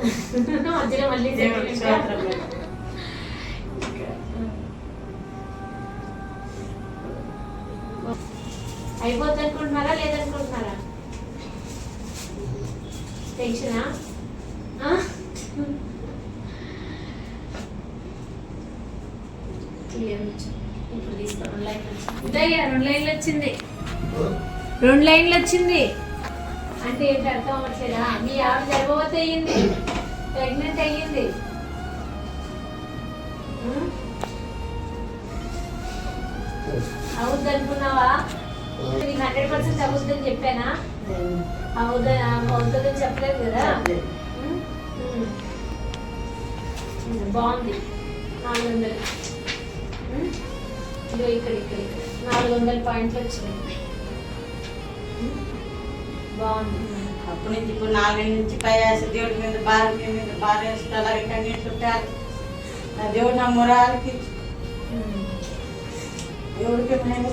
మధ్యలో మళ్ళీ అయిపోద్ది అనుకుంటున్నారా లేదనుకుంటున్నారా? టెన్షనా? ఇప్పుడు తీసుకో. 2 లైన్లు వచ్చింది. 2 లైన్లు వచ్చింది అంటే ఏంటి అర్థం అవ్వట్లేదా? మీ ఆవిడ గర్భవతి అయ్యింది, ప్రెగ్నెంట్ అయ్యింది. అవుద్ది అనుకున్నావా? నీకు 100% అవుద్దని చెప్పానా? అవుతుందని చెప్పలేదు కదా. బాగుంది. 400 ఇదో ఇక్కడ 400 పాయింట్లు వచ్చినాయి. బాగుంది. అప్పటి నుంచి ఇప్పుడు 4 నుంచి పైయాసి దేవుడి మీద బారేస్తే అలాగే కన్నీళ్ళు చుట్టాలి. నా దేవుడు నా మొరాలకి దేవుడికి మేము